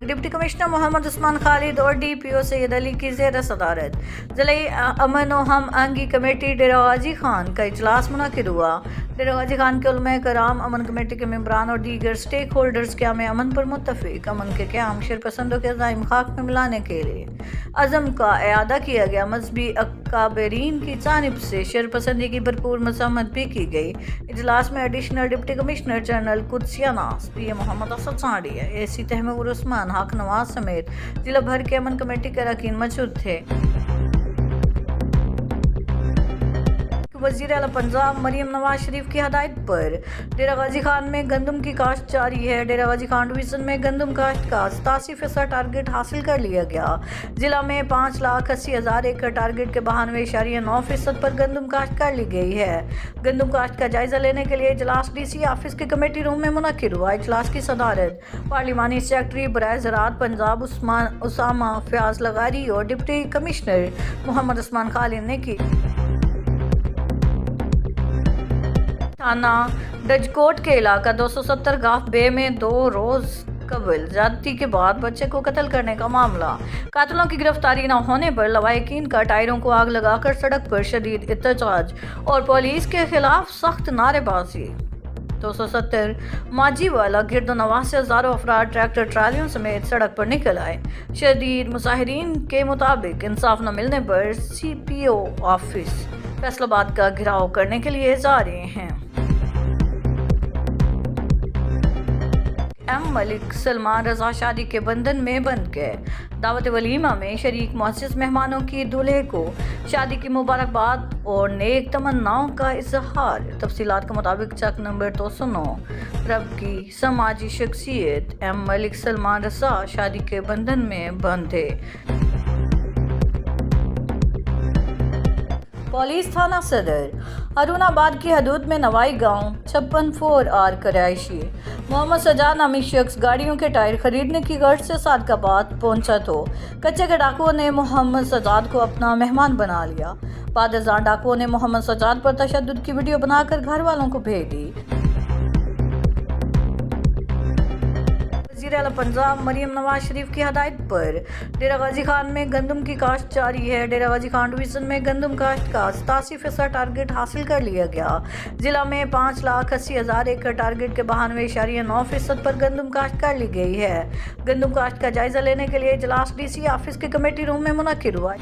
Deputy commissioner Mohammad Usman Khalid और DPO Syed Ali की ज़ेर सदारत ज़िले अमन व हम आंगी कमेटी डेरा गाजी खान का इजलास मुनक़िद हुआ। डेरा गाजी खान के उलमा कराम, अमन कमेटी के मेम्बरान और दीगर स्टेक होल्डर्स क़याम अमन पर मुत्तफ़िक़ अमन के क़याम शरपसंदों के अज़ाइम खाक में मिलाने के लिए अज़म का इआदा किया गया। मजहबी अकाबरीन की जानिब से शरपसंदी की भरपूर मज़म्मत भी की गई। इजलास में एडिशनल डिप्टी कमिश्नर जनरल कुद्सियानास PM मोहम्मद असद साड़ी, AC तहमूर उस्मान, हक नवाज समेत जिला भर के अमन कमेटी के अरकान मौजूद थे। वज़ीर आला पंजाब मरियम नवाज शरीफ की हदायत पर डेरा गाजी खान में गंदम की काश्त जारी है। डेरा गाजी खान डिवीज़न में गंदम काश्त का 87% टारगेट हासिल कर लिया गया। जिला में 5,80,000 एकड़ टारगेट के 92.9% पर गंदम काश्त कर ली गई है। गंदम काश्त का जायजा लेने के लिए इजलास DC ऑफिस के कमेटी रूम में मुनक़िद हुआ। इजलास की सदारत पार्लिमानी सेक्रेटरी बराए ज़राअत पंजाब उसामा फयाज लगारी और डिप्टी कमिश्नर मोहम्मद उस्मान खालिद ने की। थाना डजकोट के इलाका 270 गाफ बे में 2 रोज कबल ज्यादती के बाद बच्चे को कत्ल करने का मामला। कातिलों की गिरफ्तारी न होने पर लवाहिकीन का टायरों को आग लगाकर सड़क पर शदीद एहतजाज और पुलिस के खिलाफ सख्त नारेबाजी। 270 माजी वाला गिरद नवासी हज़ारों अफराद ट्रैक्टर ट्रालियों समेत सड़क पर निकल आए। शदीद मुजाहिरीन के मुताबिक इंसाफ न मिलने पर CPO ऑफिस फैसलाबाद का घेराव करने के लिए जा रहे हैं। मलिक सलमान रजा शादी के बंधन में बंध गए। दावत वलीमा में शरीक मुअज़्ज़ज़ मेहमानों की दूल्हे को शादी की मुबारकबाद और नेक तमन्नाओं का इजहार। तफसीलात के मुताबिक चक नंबर 209 रब की समाजी शख्सियत मलिक सलमान रजा शादी के बंधन में बंधे। पुलिस थाना सदर हारूनाबाद की हदूद में नवाई गांव 56-4R करायशी मोहम्मद सजाद नामी शख्स गाड़ियों के टायर खरीदने की गर्ज से सादकाबाद पहुंचा तो कच्चे के डाकुओं ने मोहम्मद सजाद को अपना मेहमान बना लिया। बाद अज़ान डाकुओं ने मोहम्मद सजाद पर तशद्दुद की वीडियो बनाकर घर वालों को भेज दी। वज़ीर आला पंजाब मरियम नवाज शरीफ की हदायत पर डेरा गाजी खान में गंदम की काश्त जारी है। डेरा गाजी खान डिवीज़न में गंदम काश्त का 87% टारगेट हासिल कर लिया गया। जिला में 5,80,000 एकड़ टारगेट के 92.9% पर गंदम काश्त कर ली गई है। गंदम काश्त का जायजा लेने के लिए इजलास DC ऑफिस के कमेटी रूम में मुनक़िद हुआ।